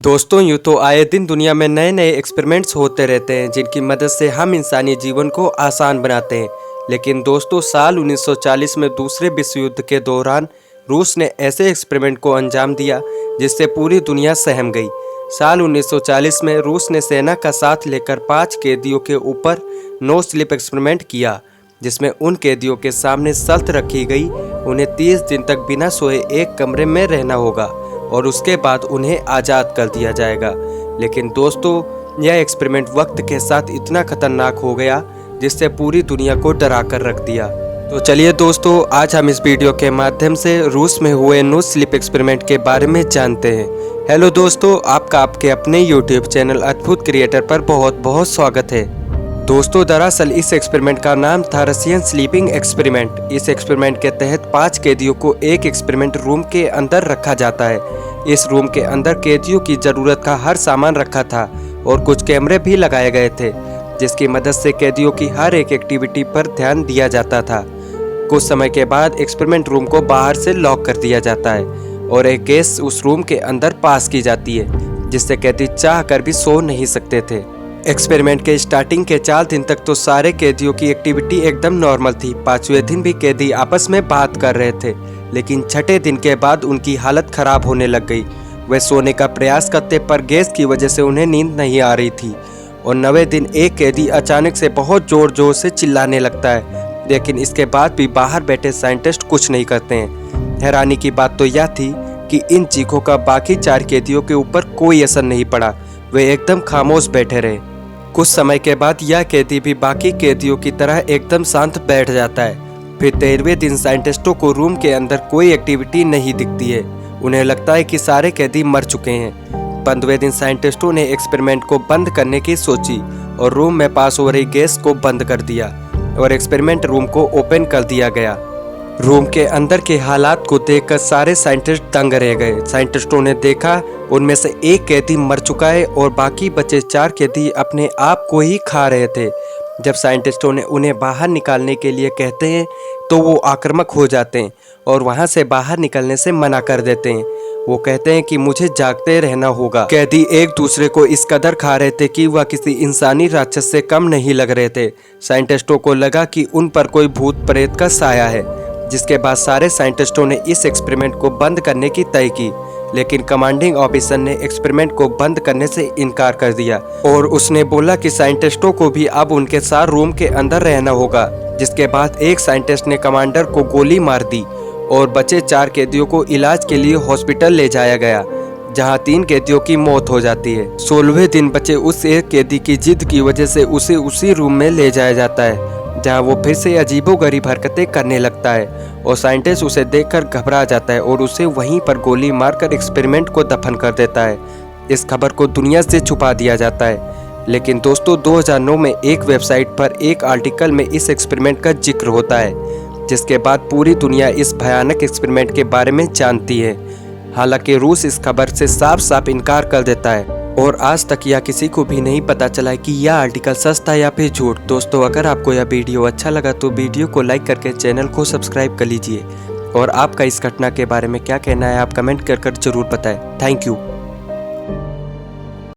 दोस्तों यूँ तो आए दिन दुनिया में नए नए एक्सपेरिमेंट्स होते रहते हैं जिनकी मदद से हम इंसानी जीवन को आसान बनाते हैं। लेकिन दोस्तों साल 1940 में दूसरे विश्व युद्ध के दौरान रूस ने ऐसे एक्सपेरिमेंट को अंजाम दिया जिससे पूरी दुनिया सहम गई। साल 1940 में रूस ने सेना का साथ लेकर 5 कैदियों के ऊपर नो स्लीप एक्सपेरिमेंट किया, जिसमें उन कैदियों के सामने शर्त रखी गई उन्हें 30 दिन तक बिना सोए एक कमरे में रहना होगा और उसके बाद उन्हें आज़ाद कर दिया जाएगा। लेकिन दोस्तों यह एक्सपेरिमेंट वक्त के साथ इतना खतरनाक हो गया जिससे पूरी दुनिया को डरा कर रख दिया। तो चलिए दोस्तों, आज हम इस वीडियो के माध्यम से रूस में हुए नो स्लीप एक्सपेरिमेंट के बारे में जानते हैं। हेलो दोस्तों, आपका आपके अपने यूट्यूब चैनल अद्भुत क्रिएटर पर बहुत बहुत स्वागत है। दोस्तों दरअसल इस एक्सपेरिमेंट का नाम था रशियन स्लीपिंग एक्सपेरिमेंट। इस एक्सपेरिमेंट के तहत 5 कैदियों को एक एक्सपेरिमेंट रूम के अंदर रखा जाता है। इस रूम के अंदर कैदियों की ज़रूरत का हर सामान रखा था और कुछ कैमरे भी लगाए गए थे जिसकी मदद से कैदियों की हर एक एक्टिविटी पर ध्यान दिया जाता था। कुछ समय के बाद एक्सपेरिमेंट रूम को बाहर से लॉक कर दिया जाता है और एक गैस उस रूम के अंदर पास की जाती है जिससे कैदी चाह कर भी सो नहीं सकते थे। एक्सपेरिमेंट के स्टार्टिंग के 4 दिन तक तो सारे कैदियों की एक्टिविटी एकदम नॉर्मल थी। 5वें दिन भी कैदी आपस में बात कर रहे थे, लेकिन 6ठे दिन के बाद उनकी हालत खराब होने लग गई। वे सोने का प्रयास करते पर गैस की वजह से उन्हें नींद नहीं आ रही थी और 9वें दिन एक कैदी अचानक से बहुत जोर जोर से चिल्लाने लगता है, लेकिन इसके बाद भी बाहर बैठे साइंटिस्ट कुछ नहीं करते हैं। हैरानी की बात तो यह थी कि इन चीखों का बाकी 4 कैदियों के ऊपर कोई असर नहीं पड़ा। वे एकदम खामोश बैठे रहे। कुछ समय के बाद यह कैदी भी बाकी कैदियों की तरह एकदम शांत बैठ जाता है। फिर 13वें दिन साइंटिस्टों को रूम के अंदर कोई एक्टिविटी नहीं दिखती है। उन्हें लगता है कि सारे कैदी मर चुके हैं। 15वें दिन साइंटिस्टों ने एक्सपेरिमेंट को बंद करने की सोची और रूम में पास हो रही गैस को बंद कर दिया और एक्सपेरिमेंट रूम को ओपन कर दिया गया। रूम के अंदर के हालात को देखकर सारे साइंटिस्ट दंग रह गए। साइंटिस्टों ने देखा उनमें से एक कैदी मर चुका है और बाकी बचे 4 कैदी अपने आप को ही खा रहे थे। जब साइंटिस्टों ने उन्हें बाहर निकालने के लिए कहते हैं तो वो आक्रामक हो जाते हैं और वहां से बाहर निकलने से मना कर देते हैं। वो कहते हैं कि मुझे जागते रहना होगा। कैदी एक दूसरे को इस कदर खा रहे थे कि वह किसी इंसानी राक्षस से कम नहीं लग रहे थे। साइंटिस्टों को लगा कि उन पर कोई भूत प्रेत का साया है, जिसके बाद सारे साइंटिस्टों ने इस एक्सपेरिमेंट को बंद करने की तय की। लेकिन कमांडिंग ऑफिसर ने एक्सपेरिमेंट को बंद करने से इनकार कर दिया और उसने बोला कि साइंटिस्टों को भी अब उनके साथ रूम के अंदर रहना होगा। जिसके बाद एक साइंटिस्ट ने कमांडर को गोली मार दी और बचे 4 कैदियों को इलाज के लिए हॉस्पिटल ले जाया गया, जहां 3 कैदियों की मौत हो जाती है। 16वें दिन बचे उस एक कैदी की जिद की वजह से उसे उसी रूम में ले जाया जाता है, जहां वो फिर से अजीबोगरीब हरकतें करने लगता है और साइंटिस्ट उसे देखकर घबरा जाता है और उसे वहीं पर गोली मारकर एक्सपेरिमेंट को दफन कर देता है। इस खबर को दुनिया से छुपा दिया जाता है। लेकिन दोस्तों 2009 में एक वेबसाइट पर एक आर्टिकल में इस एक्सपेरिमेंट का जिक्र होता है, जिसके बाद पूरी दुनिया इस भयानक एक्सपेरिमेंट के बारे में जानती है। हालांकि रूस इस खबर से साफ साफ इनकार कर देता है और आज तक यह किसी को भी नहीं पता चला कि यह आर्टिकल सच था या फिर झूठ। दोस्तों अगर आपको यह वीडियो अच्छा लगा तो वीडियो को लाइक करके चैनल को सब्सक्राइब कर लीजिए और आपका इस घटना के बारे में क्या कहना है आप कमेंट कर जरूर बताएं। Thank you.